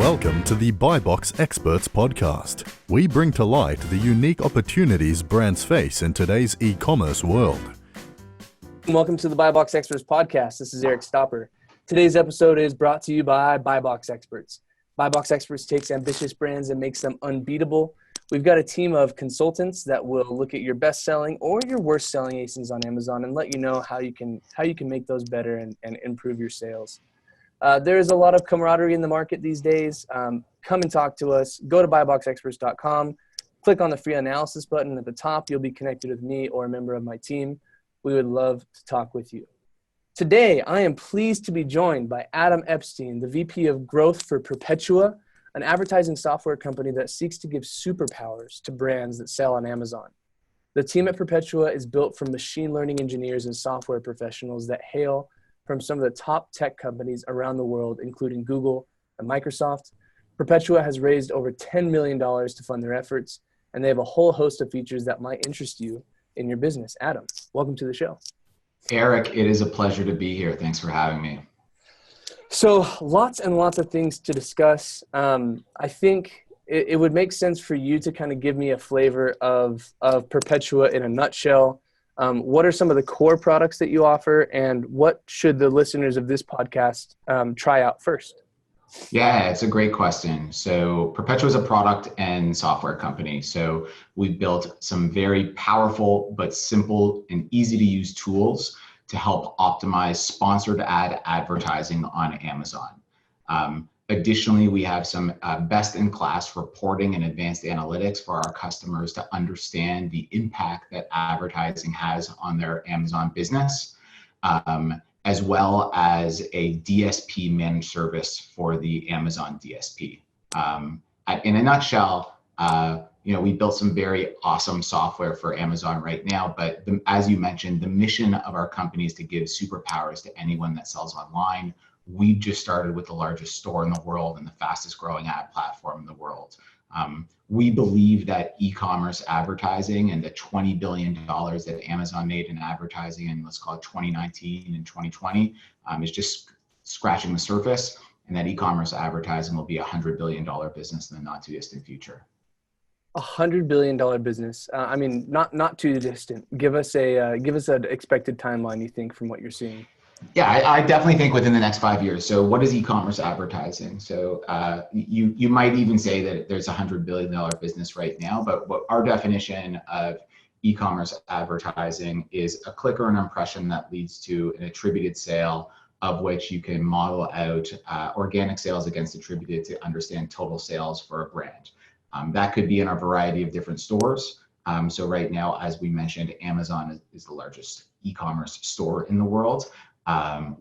Welcome to the Buy Box Experts podcast. We bring to light the unique opportunities brands face in today's e-commerce world. Welcome to the Buy Box Experts podcast. This is Eric Stopper. Today's episode is brought to you by Buy Box Experts. Buy Box Experts takes ambitious brands and makes them unbeatable. We've got a team of consultants that will look at your best-selling or your worst-selling ASINs on Amazon and let you know how you can make those better and improve your sales. There is a lot of camaraderie in the market these days. Come and talk to us. Go to buyboxexperts.com. Click on the free analysis button at the top. You'll be connected with me or a member of my team. We would love to talk with you. Today, I am pleased to be joined by Adam Epstein, the VP of Growth for Perpetua, an advertising software company that seeks to give superpowers to brands that sell on Amazon. The team at Perpetua is built from machine learning engineers and software professionals that hail from some of the top tech companies around the world, including Google and Microsoft. Perpetua has raised over $10 million to fund their efforts, and they have a whole host of features that might interest you in your business. Adam, welcome to the show. Eric, it is a pleasure to be here. Thanks for having me. So lots and lots of things to discuss. I think it would make sense for you to kind of give me a flavor of Perpetua in a nutshell. What are some of the core products that you offer, and what should the listeners of this podcast try out first? Yeah, it's a great question. So Perpetua is a product and software company. So we've built some very powerful but simple and easy to use tools to help optimize sponsored ad advertising on Amazon. Additionally, we have some best-in-class reporting and advanced analytics for our customers to understand the impact that advertising has on their Amazon business, as well as a DSP managed service for the Amazon DSP. In a nutshell, we built some very awesome software for Amazon right now, but as you mentioned, the mission of our company is to give superpowers to anyone that sells online. We just started with the largest store in the world and the fastest growing ad platform in the world. We believe that e-commerce advertising and the $20 billion that Amazon made in advertising in, let's call it 2019 and 2020, is just scratching the surface, and that e-commerce advertising will be a $100 billion business in the not too distant future. $100 billion business. Not too distant. Give us an expected timeline, you think, from what you're seeing. Yeah, I definitely think within the next 5 years. So what is e-commerce advertising? So you might even say that there's a $100 billion business right now, but what our definition of e-commerce advertising is a click or an impression that leads to an attributed sale, of which you can model out organic sales against attributed to understand total sales for a brand. That could be in a variety of different stores. So right now, as we mentioned, Amazon is the largest e-commerce store in the world.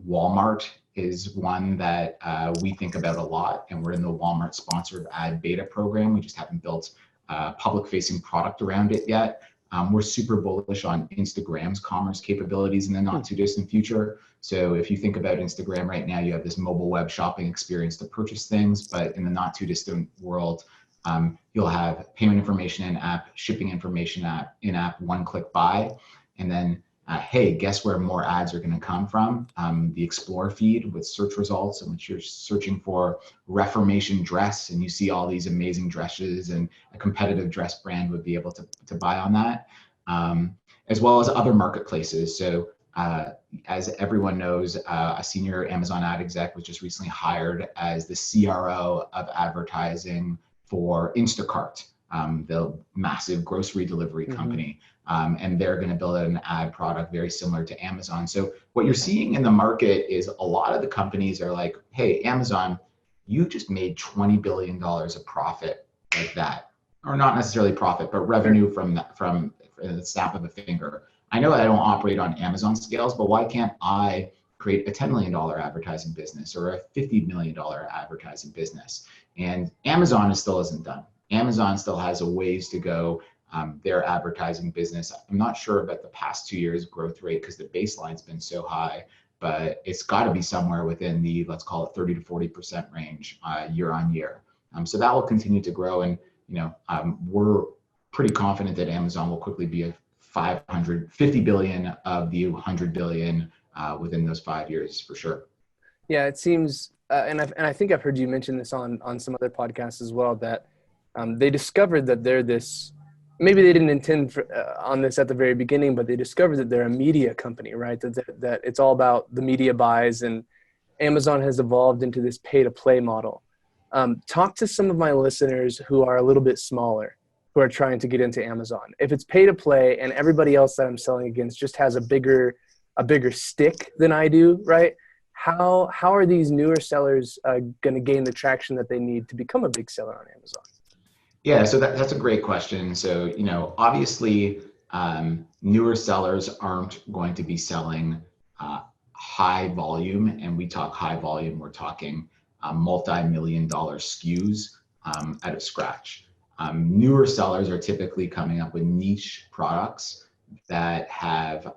Walmart is one that we think about a lot, and we're in the Walmart sponsored ad beta program. We just haven't built a public facing product around it yet. We're super bullish on Instagram's commerce capabilities in the not too distant future. So if you think about Instagram right now, you have this mobile web shopping experience to purchase things, but in the not too distant world, you'll have payment information in-app, shipping information in-app, one-click buy, and then hey, guess where more ads are going to come from? The Explore feed with search results in which you're searching for Reformation dress, and you see all these amazing dresses, and a competitive dress brand would be able to buy on that, as well as other marketplaces. So as everyone knows, a senior Amazon ad exec was just recently hired as the CRO of advertising for Instacart, the massive grocery delivery company. And they're going to build out an ad product very similar to Amazon. So what you're seeing in the market is a lot of the companies are like, hey, Amazon, you just made $20 billion of profit like that, or not necessarily profit, but revenue from the snap of a finger. I know I don't operate on Amazon scales, but why can't I create a $10 million advertising business or a $50 million advertising business? And Amazon still isn't done. Amazon still has a ways to go. Their advertising business, I'm not sure about the past 2 years growth rate because the baseline's been so high, but it's got to be somewhere within the, let's call it 30 to 40% range year on year. So that will continue to grow, and we're pretty confident that Amazon will quickly be a 550 billion of the 100 billion within those 5 years for sure. Yeah, it seems and I think I've heard you mention this on some other podcasts as well, that they discovered that they're this, maybe they didn't intend for, on this at the very beginning, but they discovered that they're a media company, right? That it's all about the media buys, and Amazon has evolved into this pay-to-play model. Talk to some of my listeners who are a little bit smaller, who are trying to get into Amazon. If it's pay-to-play and everybody else that I'm selling against just has a bigger stick than I do, right? How are these newer sellers going to gain the traction that they need to become a big seller on Amazon? Yeah, so that's a great question. So, obviously, newer sellers aren't going to be selling high volume, and we talk high volume, we're talking multi-million-dollar SKUs out of scratch. Newer sellers are typically coming up with niche products that have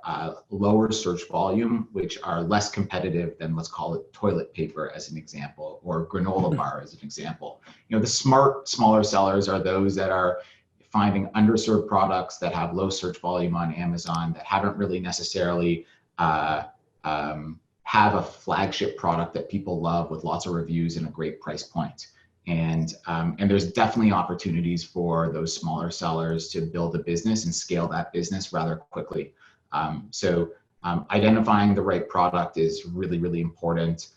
lower search volume, which are less competitive than, let's call it, toilet paper as an example, or granola bar as an example. The smart, smaller sellers are those that are finding underserved products that have low search volume on Amazon, that haven't really necessarily have a flagship product that people love with lots of reviews and a great price point. And there's definitely opportunities for those smaller sellers to build a business and scale that business rather quickly. So identifying the right product is really, really important.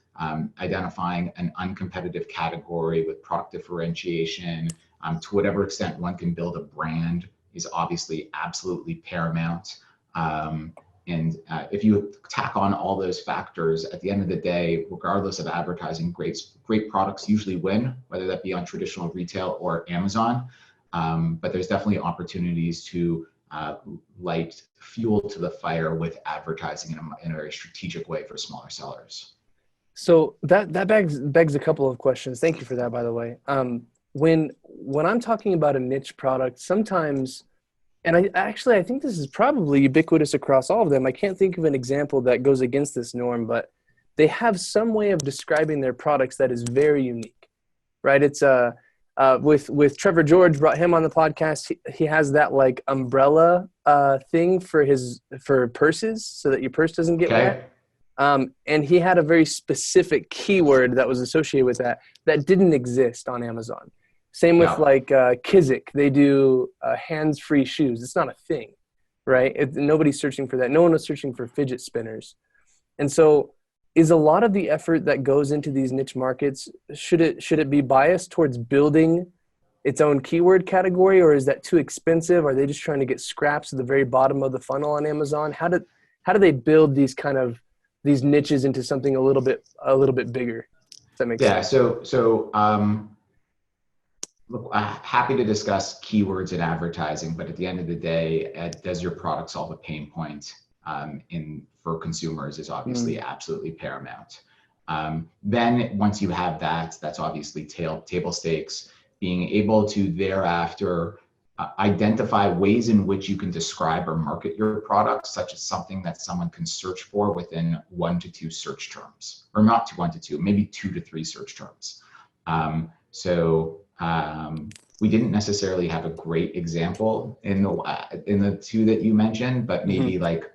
Identifying an uncompetitive category with product differentiation, to whatever extent one can build a brand, is obviously absolutely paramount. And if you tack on all those factors, at the end of the day, regardless of advertising, great products usually win, whether that be on traditional retail or Amazon. But there's definitely opportunities to light fuel to the fire with advertising in a very strategic way for smaller sellers. So that begs a couple of questions. Thank you for that, by the way. When I'm talking about a niche product, sometimes, and I think this is probably ubiquitous across all of them. I can't think of an example that goes against this norm, but they have some way of describing their products that is very unique, right? It's with Trevor George, brought him on the podcast. He has that like umbrella thing for purses, so that your purse doesn't get wet. And he had a very specific keyword that was associated with that didn't exist on Amazon. Same with like Kizik. They do hands-free shoes. It's not a thing, right? Nobody's searching for that. No one was searching for fidget spinners. And so is a lot of the effort that goes into these niche markets, should it be biased towards building its own keyword category, or is that too expensive? Are they just trying to get scraps at the very bottom of the funnel on Amazon? How do they build these niches into something a little bit bigger? Does that make sense? So look, happy to discuss keywords in advertising, but at the end of the day, does your product solve a pain point for consumers is obviously absolutely paramount. Then once you have that, that's obviously table stakes. Being able to thereafter identify ways in which you can describe or market your product, such as something that someone can search for within 1 to 2 search terms, or not 1 to 2, maybe 2 to 3 search terms. We didn't necessarily have a great example in the 2 that you mentioned, but maybe like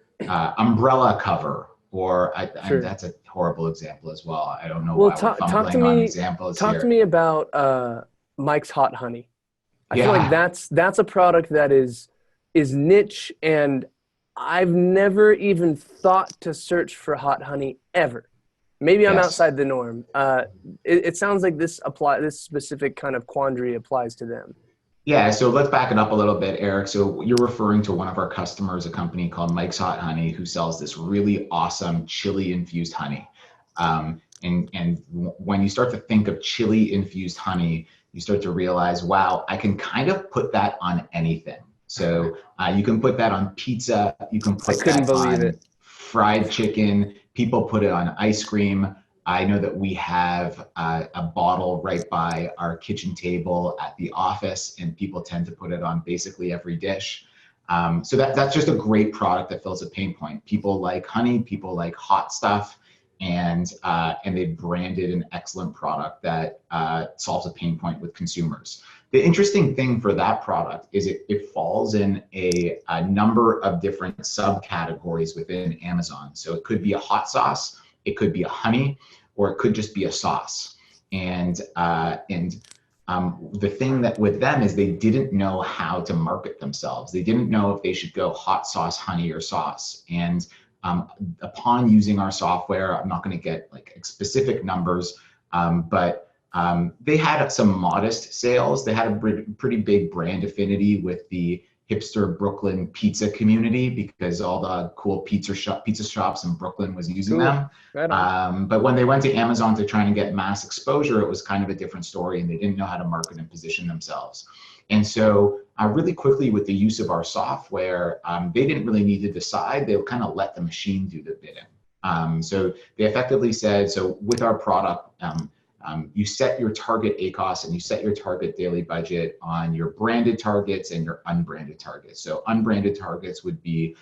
umbrella cover, or that's a horrible example as well. I don't know why we're fumbling on examples here. Talk to me about Mike's Hot Honey. I feel like that's a product that is niche, and I've never even thought to search for hot honey ever. Maybe I'm outside the norm. It sounds like this specific kind of quandary applies to them. Yeah, so let's back it up a little bit, Eric. So you're referring to one of our customers, a company called Mike's Hot Honey, who sells this really awesome chili infused honey. And when you start to think of chili infused honey, you start to realize, wow, I can kind of put that on anything. So you can put that on pizza. You can put that on fried chicken. People put it on ice cream. I know that we have a bottle right by our kitchen table at the office, and people tend to put it on basically every dish. So that's just a great product that fills a pain point. People like honey, people like hot stuff, and they've branded an excellent product that solves a pain point with consumers. The interesting thing for that product is it falls in a number of different subcategories within Amazon. So it could be a hot sauce, it could be a honey, or it could just be a sauce. And the thing that with them is they didn't know how to market themselves. They didn't know if they should go hot sauce, honey, or sauce. And upon using our software, I'm not going to get like specific numbers, but they had some modest sales. They had a pretty big brand affinity with the hipster Brooklyn pizza community because all the cool pizza shops in Brooklyn was using them. Right on. But when they went to Amazon to try and get mass exposure, it was kind of a different story, and they didn't know how to market and position themselves. And so really quickly with the use of our software, they didn't really need to decide. They would kind of let the machine do the bidding. So they effectively said, so with our product, you set your target ACOS and you set your target daily budget on your branded targets and your unbranded targets. So unbranded targets would be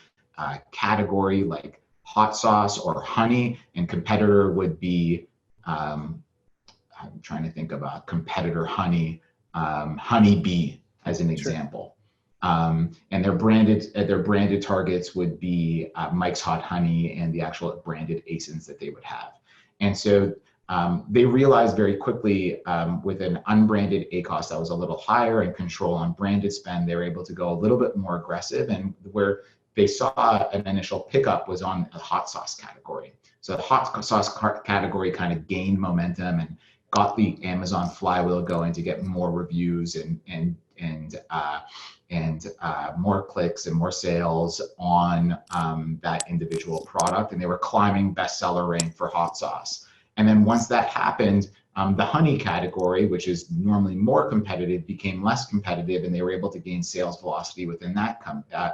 category like hot sauce or honey, and competitor would be, I'm trying to think of a competitor honey, honey bee as an example. And their branded targets would be Mike's Hot Honey and the actual branded ASINs that they would have. And so they realized very quickly with an unbranded ACOS that was a little higher and control on branded spend, they were able to go a little bit more aggressive, and where they saw an initial pickup was on the hot sauce category. So the hot sauce category kind of gained momentum and got the Amazon flywheel going to get more reviews and more clicks and more sales on that individual product, and they were climbing bestseller rank for hot sauce. And then once that happened, the honey category, which is normally more competitive, became less competitive, and they were able to gain sales velocity within that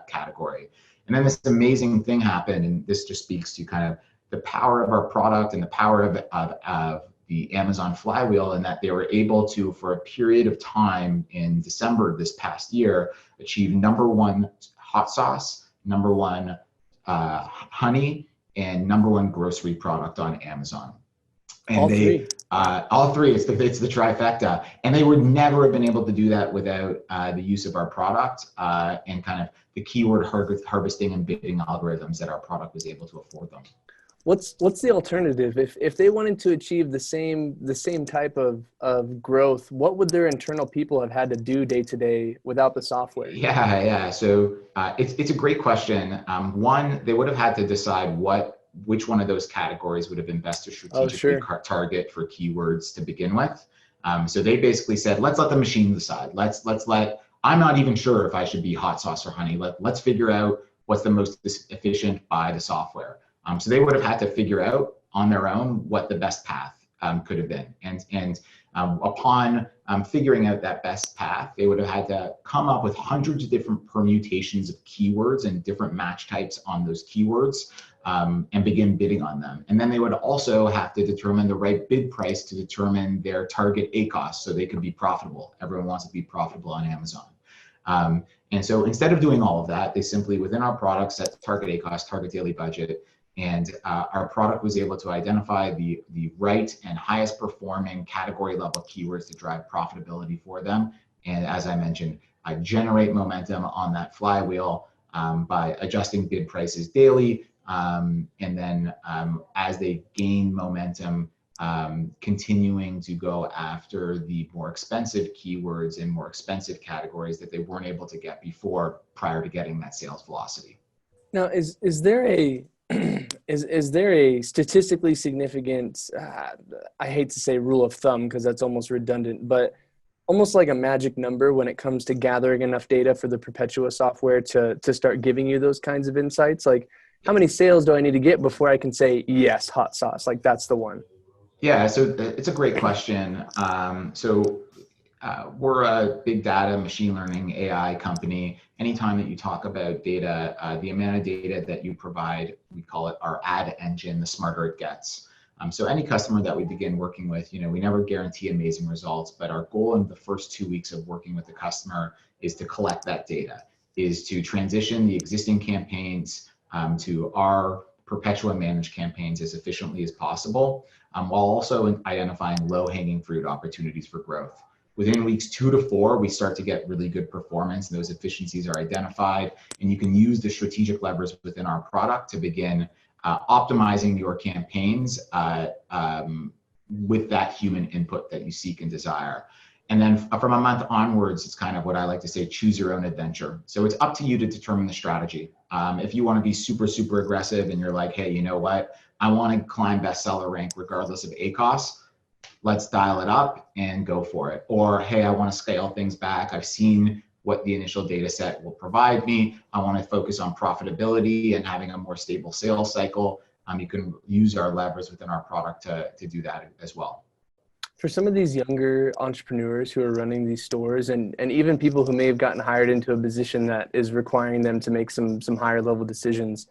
category. And then this amazing thing happened, and this just speaks to kind of the power of our product and the power of the Amazon flywheel, and that they were able to, for a period of time in December this past year, achieve #1 hot sauce, #1 honey, and #1 grocery product on Amazon. And all three, it's the trifecta. And they would never have been able to do that without the use of our product and kind of the keyword harvesting and bidding algorithms that our product was able to afford them. What's the alternative? If they wanted to achieve the same type of growth, what would their internal people have had to do day to day without the software? Yeah. So it's a great question. One, they would have had to decide which one of those categories would have been best to strategically target for keywords to begin with. So they basically said, let's let the machine decide. I'm not even sure if I should be hot sauce or honey. Let's figure out what's the most efficient by the software. So they would have had to figure out on their own what the best path could have been. And upon figuring out that best path, they would have had to come up with hundreds of different permutations of keywords and different match types on those keywords and begin bidding on them. And then they would also have to determine the right bid price to determine their target ACOS so they could be profitable. Everyone wants to be profitable on Amazon. And so instead of doing all of that, they simply, within our product, set target ACOS, target daily budget, and our product was able to identify the right and highest performing category level keywords to drive profitability for them. And as I mentioned, generate momentum on that flywheel by adjusting bid prices daily. And then as they gain momentum, continuing to go after the more expensive keywords and more expensive categories that they weren't able to get before prior to getting that sales velocity. Now, is there a statistically significant, I hate to say rule of thumb because that's almost redundant, but almost like a magic number when it comes to gathering enough data for the Perpetua software to start giving you those kinds of insights? Like, how many sales do I need to get before I can say, yes, hot sauce, like that's the one? Yeah, so it's a great question. We're a big data, machine learning, AI company. Anytime that you talk about data, the amount of data that you provide, we call it our ad engine, the smarter it gets. So any customer that we begin working with, we never guarantee amazing results, but our goal in the first 2 weeks of working with the customer is to collect that data, is to transition the existing campaigns to our Perpetua managed campaigns as efficiently as possible, while also identifying low-hanging fruit opportunities for growth. Within weeks 2 to 4, we start to get really good performance, and those efficiencies are identified, and you can use the strategic levers within our product to begin optimizing your campaigns with that human input that you seek and desire. And then from a month onwards, it's kind of what I like to say, choose your own adventure. So it's up to you to determine the strategy. If you want to be super, super aggressive and you're like, hey, you know what? I want to climb bestseller rank regardless of ACOS. Let's dial it up and go for it. Or, hey, I want to scale things back. I've seen what the initial data set will provide me. I want to focus on profitability and having a more stable sales cycle. You can use our levers within our product to do that as well. For some of these younger entrepreneurs who are running these stores and even people who may have gotten hired into a position that is requiring them to make some higher level decisions,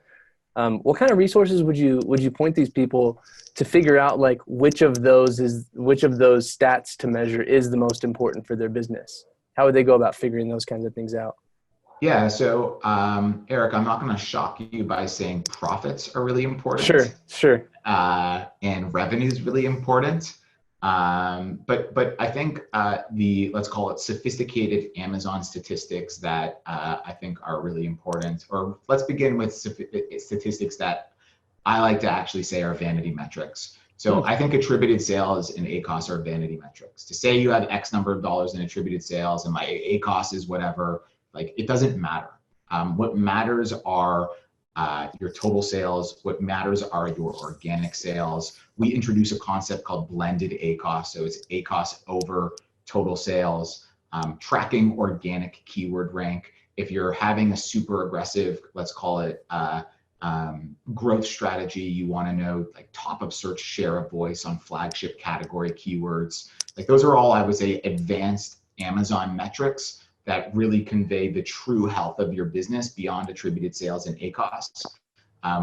what kind of resources would you point these people to figure out like which of those stats to measure is the most important for their business? How would they go about figuring those kinds of things out? Yeah, so Eric, I'm not going to shock you by saying profits are really important. Sure. And revenue is really important. But I think let's call it sophisticated Amazon statistics that I think are really important. Or let's begin with statistics that I like to actually say are vanity metrics. So I think attributed sales and ACOS are vanity metrics. To say you have X number of dollars in attributed sales and my ACOS is whatever, like it doesn't matter. What matters are your total sales. What matters are your organic sales. We introduce a concept called blended ACOS. So it's ACOS over total sales, tracking organic keyword rank. If you're having a super aggressive, let's call it growth strategy, you want to know like top of search share of voice on flagship category keywords. Like those are all, I would say, advanced Amazon metrics that really convey the true health of your business beyond attributed sales and ACOS,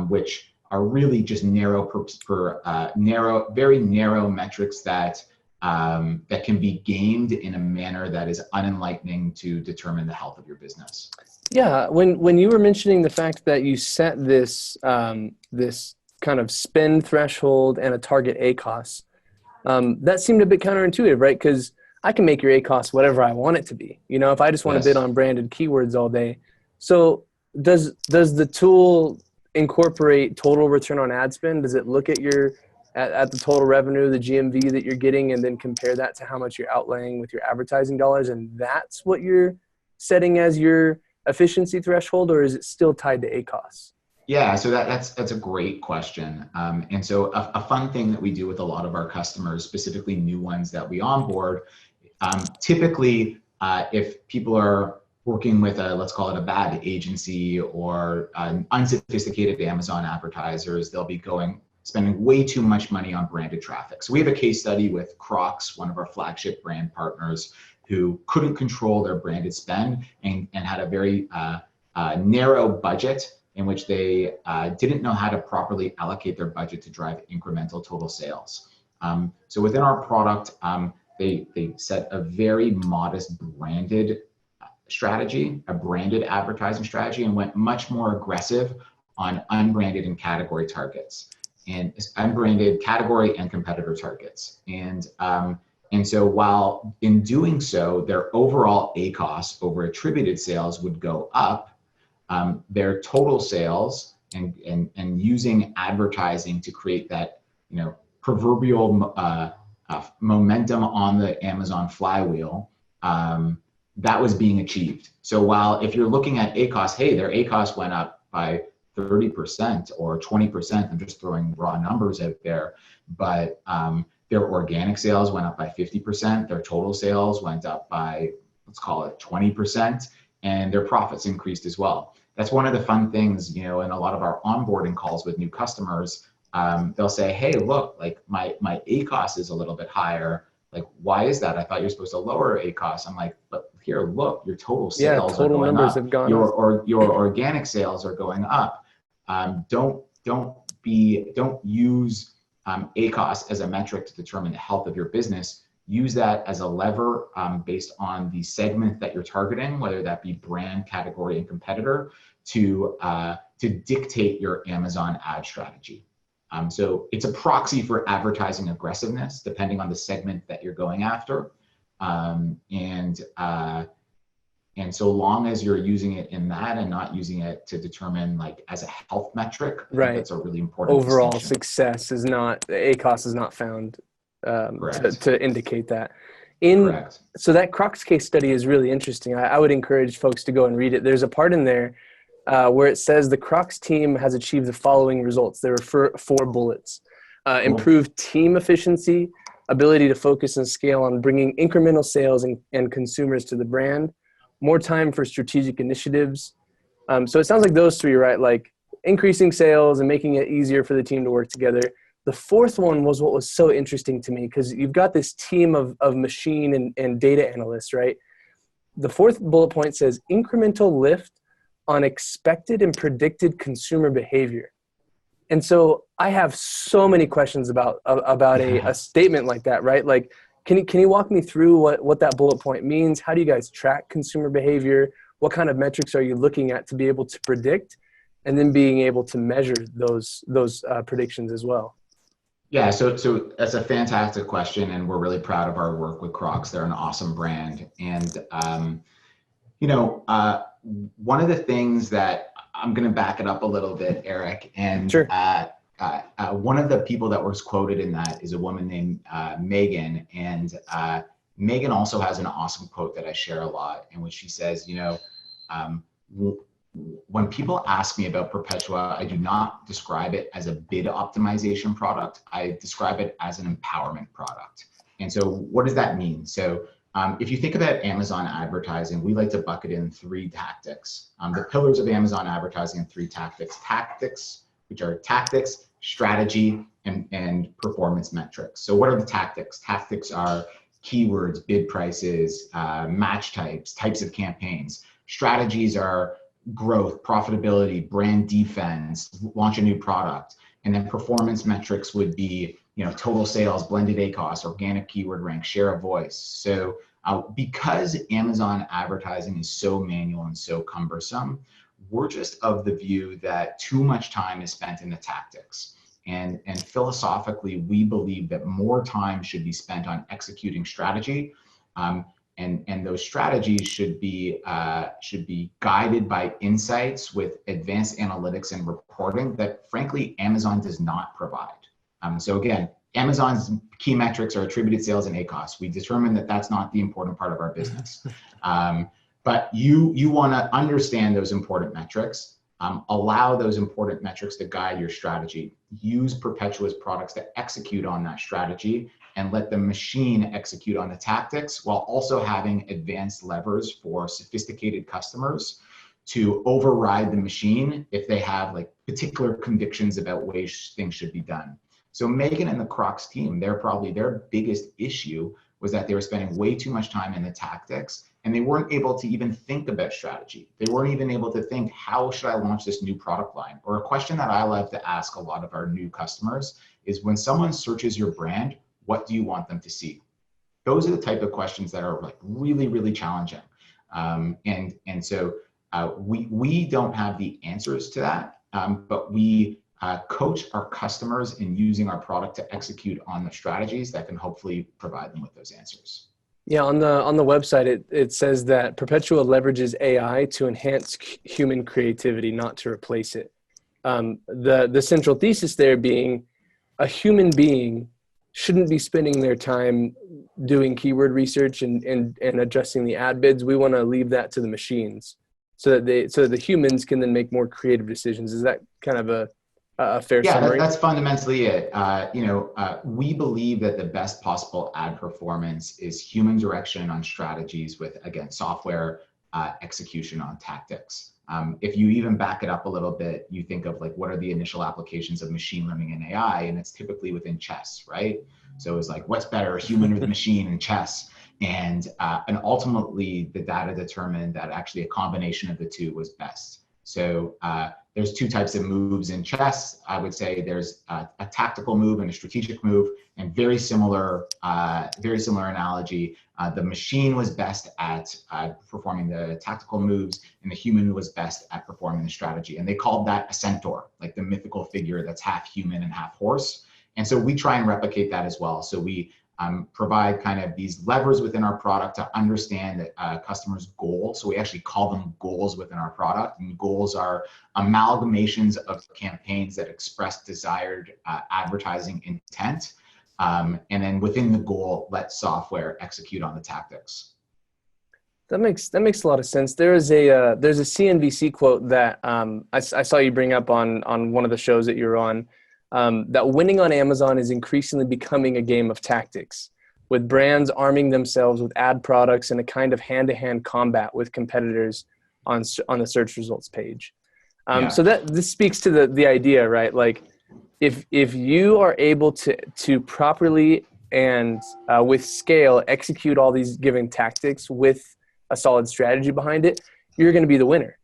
which are really just very narrow metrics that can be gamed in a manner that is unenlightening to determine the health of your business. Yeah, when you were mentioning the fact that you set this this kind of spend threshold and a target ACOS, that seemed a bit counterintuitive, right? Because I can make your ACOS whatever I want it to be. You know, if I just want to bid on branded keywords all day. So does the tool incorporate total return on ad spend? Does it look at at the total revenue, the GMV that you're getting, and then compare that to how much you're outlaying with your advertising dollars, and that's what you're setting as your efficiency threshold, or is it still tied to ACOS? Yeah, so that's a great question. And so a fun thing that we do with a lot of our customers, specifically new ones that we onboard, typically if people are working with let's call it a bad agency or unsophisticated Amazon advertisers, they'll be spending way too much money on branded traffic. So we have a case study with Crocs, one of our flagship brand partners, who couldn't control their branded spend and had a very narrow budget in which they didn't know how to properly allocate their budget to drive incremental total sales. So within our product, they set a very modest branded strategy, a branded advertising strategy, and went much more aggressive on unbranded and category targets, and unbranded category and competitor targets. And so while in doing so, their overall ACOS over attributed sales would go up, their total sales and using advertising to create that, proverbial momentum on the Amazon flywheel, that was being achieved. So while if you're looking at ACOS, hey, their ACOS went up by 30% or 20%, I'm just throwing raw numbers out there, but their organic sales went up by 50%, their total sales went up by, let's call it 20%, and their profits increased as well. That's one of the fun things, in a lot of our onboarding calls with new customers, they'll say, hey, look, like my ACOS is a little bit higher. Like, why is that? I thought you're supposed to lower ACOS. I'm like, but here, look, your total sales total are going numbers up. Have gone your organic sales are going up. Don't use ACOS as a metric to determine the health of your business. Use that as a lever based on the segment that you're targeting, whether that be brand, category, and competitor, to dictate your Amazon ad strategy. So it's a proxy for advertising aggressiveness, depending on the segment that you're going after. And And so long as you're using it in that and not using it to determine like as a health metric, I think that's a really important Overall distinction. success is not, ACOS is not found to indicate that. Correct. So that Crocs case study is really interesting. I would encourage folks to go and read it. There's a part in there where it says the Crocs team has achieved the following results. There were four bullets. Cool. Improved team efficiency, ability to focus and scale on bringing incremental sales and consumers to the brand, more time for strategic initiatives. So it sounds like those three, right? Like increasing sales and making it easier for the team to work together. The fourth one was what was so interesting to me, because you've got this team of machine and data analysts, right? The fourth bullet point says incremental lift on expected and predicted consumer behavior. And so I have so many questions about a statement like that, right? Like, can you walk me through what that bullet point means? How do you guys track consumer behavior? What kind of metrics are you looking at to be able to predict, and then being able to measure those predictions as well? Yeah, so that's a fantastic question, and we're really proud of our work with Crocs. They're an awesome brand, and one of the things that I'm going to back it up a little bit, Eric, and sure. One of the people that was quoted in that is a woman named Megan, and Megan also has an awesome quote that I share a lot, in which she says, when people ask me about Perpetua, I do not describe it as a bid optimization product. I describe it as an empowerment product. And so what does that mean? So if you think about Amazon advertising, we like to bucket in three tactics. The pillars of Amazon advertising in three tactics. Tactics, which are tactics, strategy, and performance metrics. So what are the tactics? Tactics are keywords, bid prices, match types of campaigns. Strategies are growth, profitability, brand defense, launch a new product. And then performance metrics would be, total sales, blended ACOS, organic keyword rank, share of voice. So because Amazon advertising is so manual and so cumbersome, we're just of the view that too much time is spent in the tactics. And philosophically, we believe that more time should be spent on executing strategy. And those strategies should be guided by insights with advanced analytics and reporting that, frankly, Amazon does not provide. So again, Amazon's key metrics are attributed sales and ACOS. We determined that that's not the important part of our business. But you want to understand those important metrics, allow those important metrics to guide your strategy, use Perpetua's products to execute on that strategy, and let the machine execute on the tactics, while also having advanced levers for sophisticated customers to override the machine if they have like particular convictions about ways things should be done. So Megan and the Crocs team, their biggest issue was that they were spending way too much time in the tactics, and they weren't able to even think about strategy. They weren't even able to think, how should I launch this new product line? Or a question that I love to ask a lot of our new customers is, when someone searches your brand, what do you want them to see? Those are the type of questions that are like really, really challenging. And so we don't have the answers to that, but we coach our customers in using our product to execute on the strategies that can hopefully provide them with those answers. Yeah, on the website, it says that Perpetua leverages AI to enhance human creativity, not to replace it. The central thesis there being, a human being shouldn't be spending their time doing keyword research and adjusting the ad bids. We want to leave that to the machines, so that the humans can then make more creative decisions. Is that kind of a fair summary? Yeah, that's fundamentally it. We believe that the best possible ad performance is human direction on strategies with, again, software execution on tactics. If you even back it up a little bit, you think of like, what are the initial applications of machine learning and AI? And it's typically within chess, right? So it's like, what's better, a human with machine in chess? And ultimately the data determined that actually a combination of the two was best. So there's two types of moves in chess. I would say there's a tactical move and a strategic move, and very similar analogy. The machine was best at performing the tactical moves, and the human was best at performing the strategy. And they called that a centaur, like the mythical figure that's half human and half horse. And so we try and replicate that as well. So we provide kind of these levers within our product to understand customers' goals. So we actually call them goals within our product, and goals are amalgamations of campaigns that express desired advertising intent. And then within the goal, let software execute on the tactics. That makes a lot of sense. There's a CNBC quote that I saw you bring up on one of the shows that you're on. That winning on Amazon is increasingly becoming a game of tactics, with brands arming themselves with ad products and a kind of hand-to-hand combat with competitors on the search results page. So this speaks to the idea, right? Like, if you are able to properly and with scale execute all these given tactics with a solid strategy behind it, you're going to be the winner.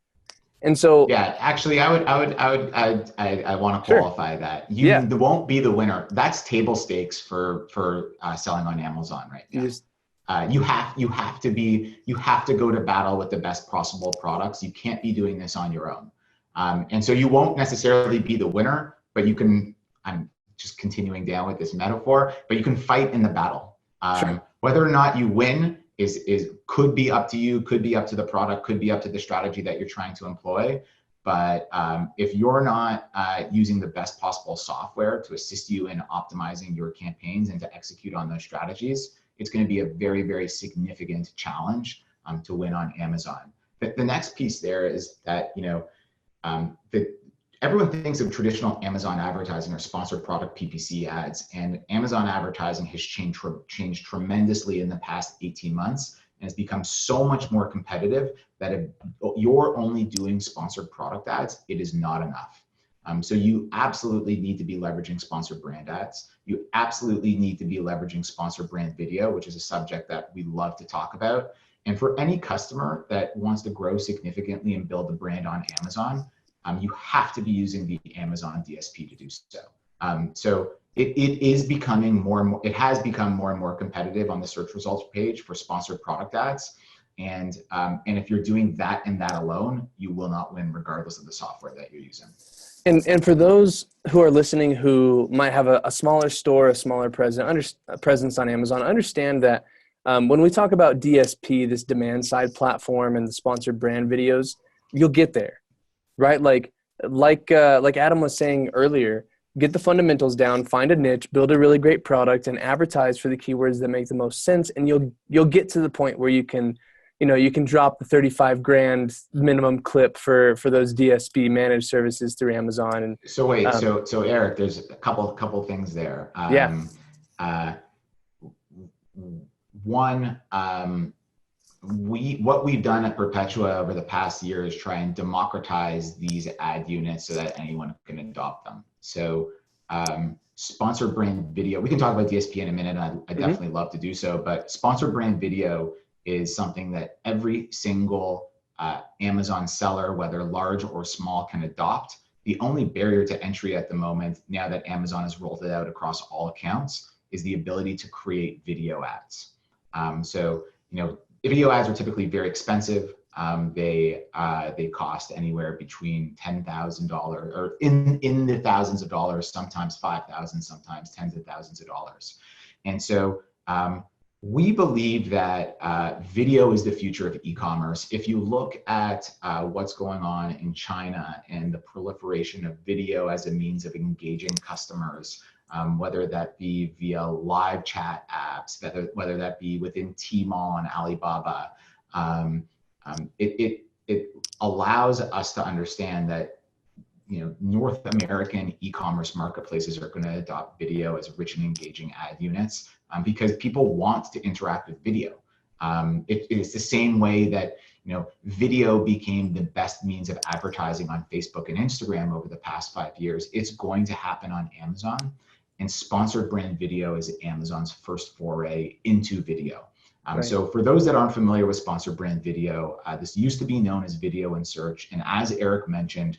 And so, yeah, actually, I want to qualify that. You won't be the winner. That's table stakes for selling on Amazon right now. You have to go to battle with the best possible products. You can't be doing this on your own. And so you won't necessarily be the winner, but you can. I'm just continuing down with this metaphor, but you can fight in the battle. Whether or not you win could be up to you, could be up to the product, could be up to the strategy that you're trying to employ. But if you're not using the best possible software to assist you in optimizing your campaigns and to execute on those strategies, it's going to be a very, very significant challenge to win on Amazon. But the next piece there is that, everyone thinks of traditional Amazon advertising or sponsored product PPC ads, and Amazon advertising has changed tremendously in the past 18 months and has become so much more competitive that if you're only doing sponsored product ads, it is not enough. So you absolutely need to be leveraging sponsored brand ads. You absolutely need to be leveraging sponsored brand video, which is a subject that we love to talk about. And for any customer that wants to grow significantly and build a brand on Amazon, you have to be using the Amazon DSP to do so. So it is becoming more and more, it has become more and more competitive on the search results page for sponsored product ads. And if you're doing that and that alone, you will not win regardless of the software that you're using. And for those who are listening who might have a smaller store, a smaller presence on Amazon, understand that when we talk about DSP, this demand side platform and the sponsored brand videos, you'll get there. Right? Like Adam was saying earlier, get the fundamentals down, find a niche, build a really great product, and advertise for the keywords that make the most sense. And you'll get to the point where you can drop the 35 grand minimum clip for those DSP managed services through Amazon. And so wait, so Eric, there's a couple things there. One, what we've done at Perpetua over the past year is try and democratize these ad units so that anyone can adopt them. So sponsored brand video, we can talk about DSP in a minute. I definitely love to do so, but sponsored brand video is something that every single Amazon seller, whether large or small, can adopt. The only barrier to entry at the moment, now that Amazon has rolled it out across all accounts, is the ability to create video ads. Video ads are typically very expensive. They cost anywhere between $10,000 or in the thousands of dollars, sometimes 5,000, sometimes tens of thousands of dollars. And so we believe that video is the future of e-commerce. If you look at what's going on in China and the proliferation of video as a means of engaging customers, whether that be via live chat apps, whether that be within Tmall and Alibaba, it allows us to understand that North American e-commerce marketplaces are going to adopt video as rich and engaging ad units because people want to interact with video. It's the same way that video became the best means of advertising on Facebook and Instagram over the past 5 years. It's going to happen on Amazon. And sponsored brand video is Amazon's first foray into video. Right. So for those that aren't familiar with sponsored brand video, this used to be known as video in search. And as Eric mentioned,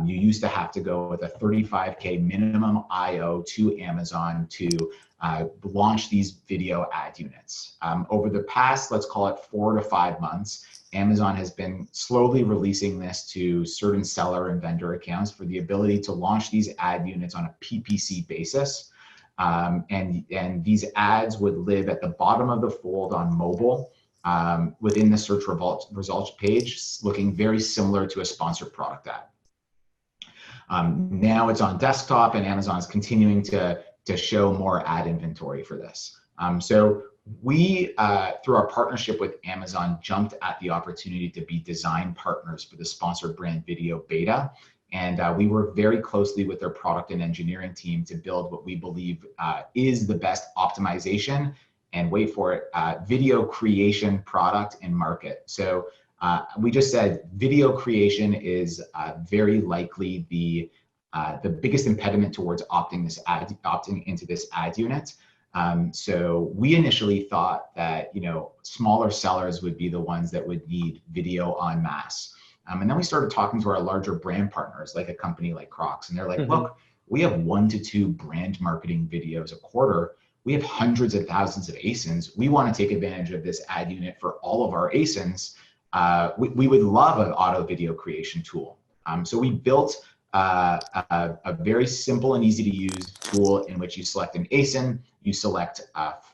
you used to have to go with a 35K minimum IO to Amazon to launch these video ad units. Over the past, let's call it 4 to 5 months, Amazon has been slowly releasing this to certain seller and vendor accounts for the ability to launch these ad units on a PPC basis. And these ads would live at the bottom of the fold on mobile within the search results page, looking very similar to a sponsored product ad. Now it's on desktop, and Amazon is continuing to show more ad inventory for this. So we, through our partnership with Amazon, jumped at the opportunity to be design partners for the sponsored brand video beta. And we work very closely with their product and engineering team to build what we believe is the best optimization, and wait for it, video creation product and market. So we just said video creation is very likely the biggest impediment towards opting into this ad unit. So we initially thought that, you know, smaller sellers would be the ones that would need video en masse. And then we started talking to our larger brand partners, like a company like Crocs, and they're like, look, we have 1 to 2 brand marketing videos a quarter. We have hundreds of thousands of ASINs. We want to take advantage of this ad unit for all of our ASINs. We would love an auto video creation tool. So we built a very simple and easy to use tool in which you select an ASIN, you select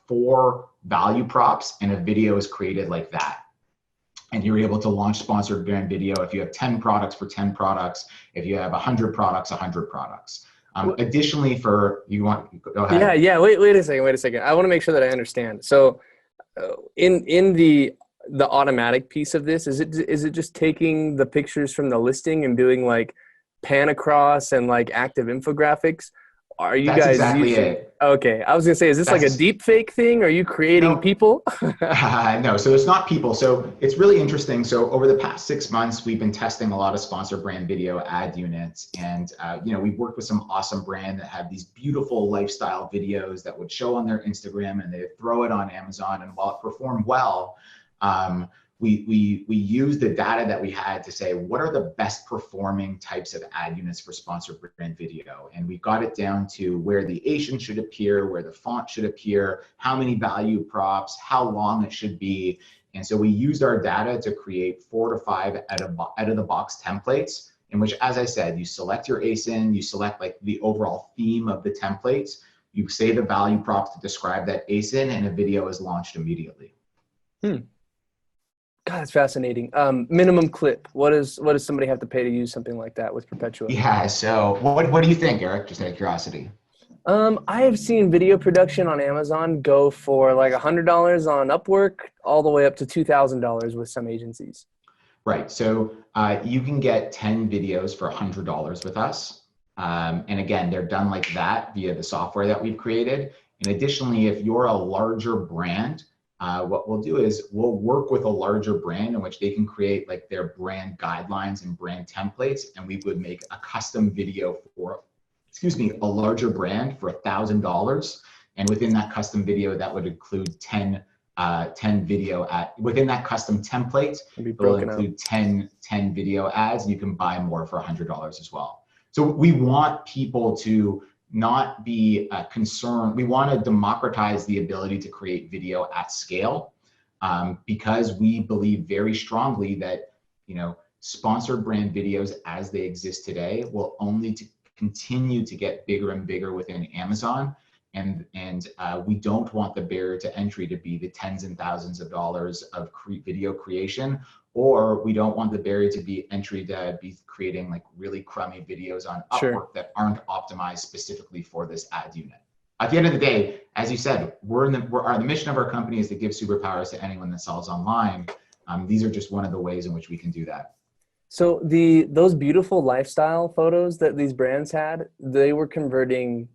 4 value props, and a video is created like that. And you're able to launch sponsored brand video if you have 10 products for 10 products, if you have 100 products, 100 products. Additionally, go ahead. Yeah. Wait a second. I want to make sure that I understand. So in the automatic piece of this, is it just taking the pictures from the listing and doing like pan across and like active infographics? Are you That's guys exactly using it. Okay, I was gonna say, is this like a deep fake thing? Are you creating people? No, so it's not people. So it's really interesting. So over the past 6 months, we've been testing a lot of sponsored brand video ad units, and you know, we've worked with some awesome brands that have these beautiful lifestyle videos that would show on their Instagram, and they throw it on Amazon. And while it performed well, we used the data that we had to say, what are the best performing types of ad units for sponsored brand video? And we got it down to where the ASIN should appear, where the font should appear, how many value props, how long it should be. And so we used our data to create 4 to 5 out of the box templates, in which, as I said, you select your ASIN, you select like the overall theme of the templates, you say the value props to describe that ASIN, and a video is launched immediately. God, that's fascinating. Minimum clip. What does somebody have to pay to use something like that with Perpetua? Yeah. So what do you think, Eric? Just out of curiosity. I have seen video production on Amazon go for like $100 on Upwork, all the way up to $2,000 with some agencies. Right. So you can get 10 videos for $100 with us. And again, they're done like that via the software that we've created. And additionally, if you're a larger brand, what we'll do is we'll work with a larger brand in which they can create like their brand guidelines and brand templates, and we would make a custom video for, a larger brand for $1,000. And within that custom video, that would include 10 video within that custom template, it will include 10 video ads, and you can buy more for $100 as well. So we want people to not be concerned. We want to democratize the ability to create video at scale, because we believe very strongly that, you know, sponsored brand videos as they exist today will only continue to get bigger and bigger within Amazon. And we don't want the barrier to entry to be the tens and thousands of dollars of video creation, or we don't want the barrier to be entry to be creating like really crummy videos on Upwork that aren't optimized specifically for this ad unit. At the end of the day, as you said, the mission of our company is to give superpowers to anyone that sells online. These are just one of the ways in which we can do that. So those beautiful lifestyle photos that these brands had, they were converting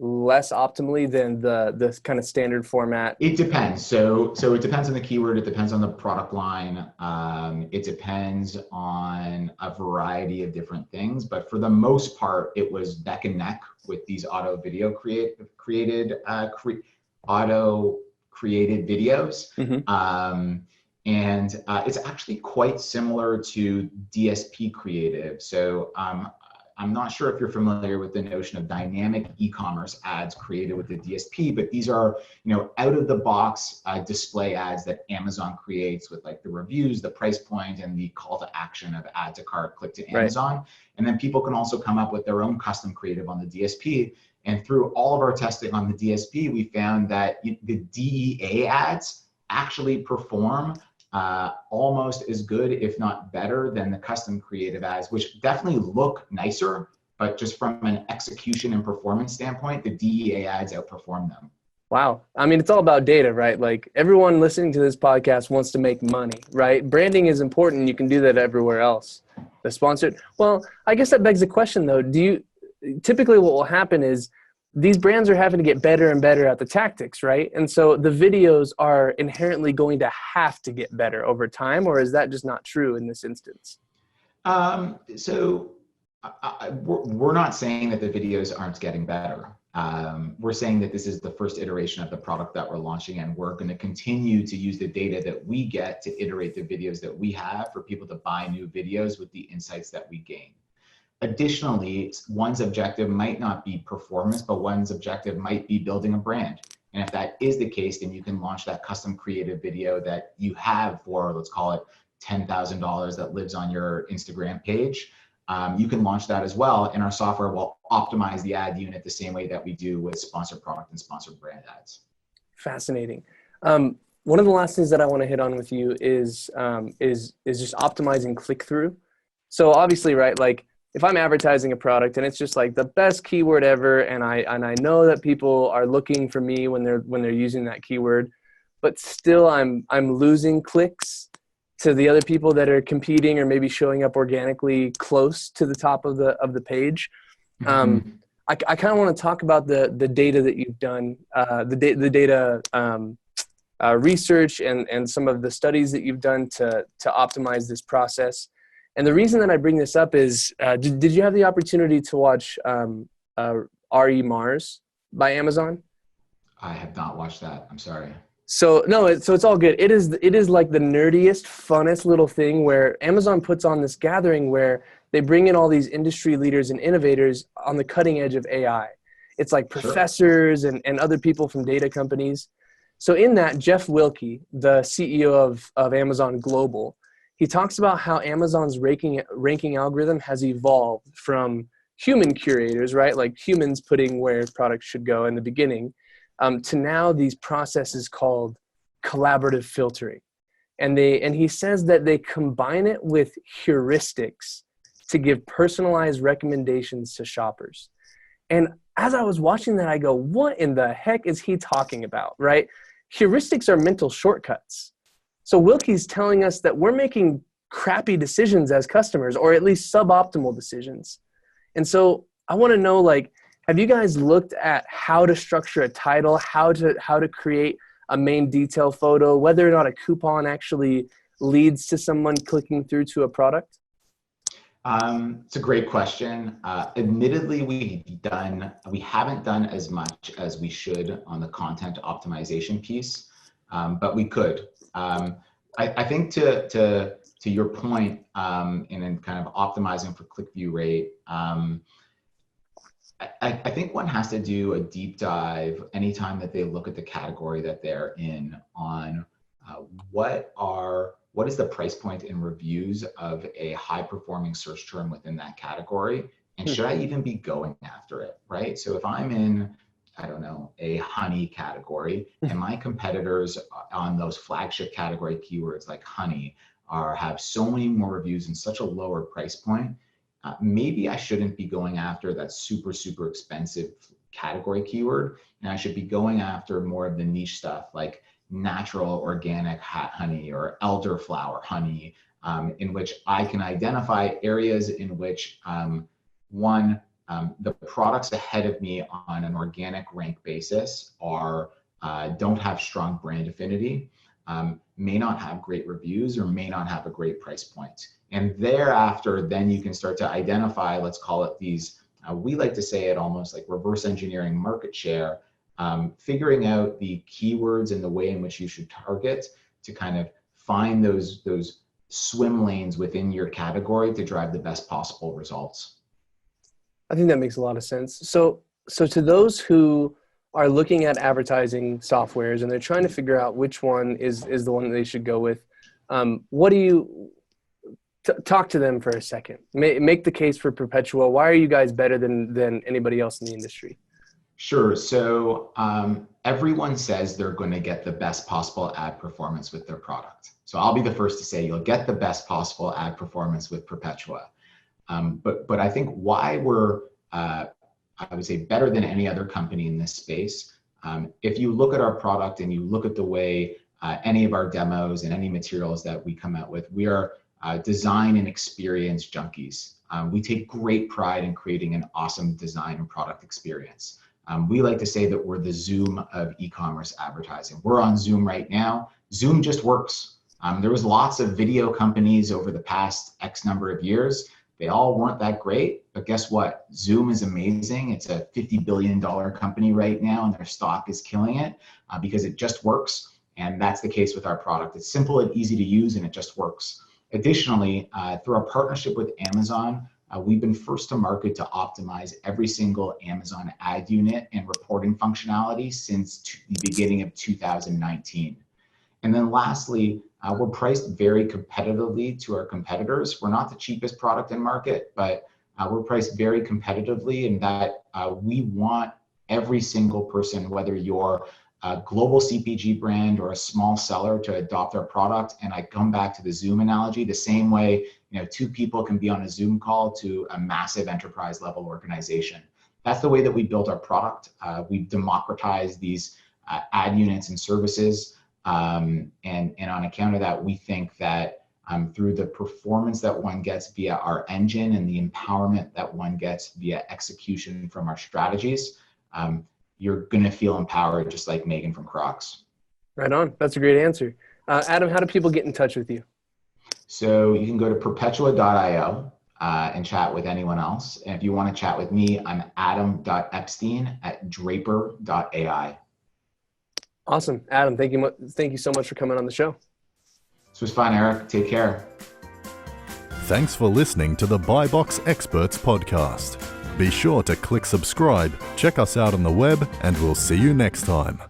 less optimally than the kind of standard format? It depends. So it depends on the keyword. It depends on the product line. It depends on a variety of different things. But for the most part, it was neck and neck with these auto created videos. And it's actually quite similar to DSP creative. So I'm not sure if you're familiar with the notion of dynamic e-commerce ads created with the DSP, but these are, out of the box display ads that Amazon creates with like the reviews, the price point, and the call to action of add to cart, click to Amazon. Right. And then people can also come up with their own custom creative on the DSP. And through all of our testing on the DSP, we found that the DEA ads actually perform almost as good, if not better, than the custom creative ads, which definitely look nicer, but just from an execution and performance standpoint, the DEA ads outperform them. Wow. I mean, it's all about data, right? Like everyone listening to this podcast wants to make money, right? Branding is important. You can do that everywhere else. The sponsored. Well, I guess that begs the question though. Typically what will happen is these brands are having to get better and better at the tactics, right? And so the videos are inherently going to have to get better over time, or is that just not true in this instance? So we're not saying that the videos aren't getting better. We're saying that this is the first iteration of the product that we're launching, and we're going to continue to use the data that we get to iterate the videos that we have for people to buy new videos with the insights that we gain. Additionally, one's objective might not be performance, but one's objective might be building a brand. And if that is the case, then you can launch that custom creative video that you have for, let's call it $10,000 that lives on your Instagram page. You can launch that as well, and our software will optimize the ad unit the same way that we do with sponsored product and sponsored brand ads. Fascinating. One of the last things that I want to hit on with you is just optimizing click-through. So obviously, right, like if I'm advertising a product and it's just like the best keyword ever, and I know that people are looking for me when they're using that keyword, but still I'm losing clicks to the other people that are competing or maybe showing up organically close to the top of the page. Mm-hmm. I kind of want to talk about the data that you've done, the data research and some of the studies that you've done to optimize this process. And the reason that I bring this up is, did you have the opportunity to watch R.E. Mars by Amazon? I have not watched that. I'm sorry. So no, so it's all good. It is like the nerdiest, funnest little thing where Amazon puts on this gathering where they bring in all these industry leaders and innovators on the cutting edge of AI. It's like professors and other people from data companies. So in that, Jeff Wilke, the CEO of Amazon Global, he talks about how Amazon's ranking algorithm has evolved from human curators, right? Like humans putting where products should go in the beginning, to now these processes called collaborative filtering. And he says that they combine it with heuristics to give personalized recommendations to shoppers. And as I was watching that, I go, what in the heck is he talking about, right? Heuristics are mental shortcuts. So Wilke's telling us that we're making crappy decisions as customers, or at least suboptimal decisions. And so I want to know, like, have you guys looked at how to structure a title, how to create a main detail photo, whether or not a coupon actually leads to someone clicking through to a product? It's a great question. Admittedly, we haven't done as much as we should on the content optimization piece, but we could. I think to your point, in kind of optimizing for click view rate, I think one has to do a deep dive anytime that they look at the category that they're in on what is the price point in reviews of a high performing search term within that category, and should I even be going after it, right? So if I'm in, I don't know, a honey category, and my competitors on those flagship category keywords like honey have so many more reviews and such a lower price point, maybe I shouldn't be going after that super, super expensive category keyword, and I should be going after more of the niche stuff like natural organic honey or elderflower honey, in which I can identify areas in which the products ahead of me on an organic rank basis don't have strong brand affinity, may not have great reviews, or may not have a great price point. And thereafter, then you can start to identify, let's call it these, we like to say it almost like reverse engineering market share, figuring out the keywords and the way in which you should target to kind of find those swim lanes within your category to drive the best possible results. I think that makes a lot of sense. So to those who are looking at advertising softwares and they're trying to figure out which one is the one that they should go with, what do you talk to them for a second? Make the case for Perpetua. Why are you guys better than anybody else in the industry? Sure. So everyone says they're going to get the best possible ad performance with their product. So I'll be the first to say you'll get the best possible ad performance with Perpetua. But I think why we're, I would say, better than any other company in this space, if you look at our product and you look at the way any of our demos and any materials that we come out with, we are design and experience junkies. We take great pride in creating an awesome design and product experience. We like to say that we're the Zoom of e-commerce advertising. We're on Zoom right now. Zoom just works. There was lots of video companies over the past X number of years. They all weren't that great, but guess what? Zoom is amazing. It's a $50 billion company right now, and their stock is killing it because it just works. And that's the case with our product. It's simple and easy to use, and it just works. Additionally, through our partnership with Amazon, we've been first to market to optimize every single Amazon ad unit and reporting functionality since the beginning of 2019. And then lastly, we're priced very competitively to our competitors. We're not the cheapest product in market, but we're priced very competitively in that we want every single person, whether you're a global CPG brand or a small seller, to adopt our product. And I come back to the Zoom analogy, the same way, two people can be on a Zoom call to a massive enterprise level organization. That's the way that we built our product. We've democratized these ad units and services. And on account of that, we think that through the performance that one gets via our engine and the empowerment that one gets via execution from our strategies, you're going to feel empowered, just like Megan from Crocs. Right on. That's a great answer. Adam, how do people get in touch with you? So you can go to perpetua.io and chat with anyone else. And if you want to chat with me, I'm adam.epstein@draper.ai. Awesome. Adam, thank you so much for coming on the show. This was fun, Eric. Take care. Thanks for listening to the BuyBox Experts podcast. Be sure to click subscribe, check us out on the web, and we'll see you next time.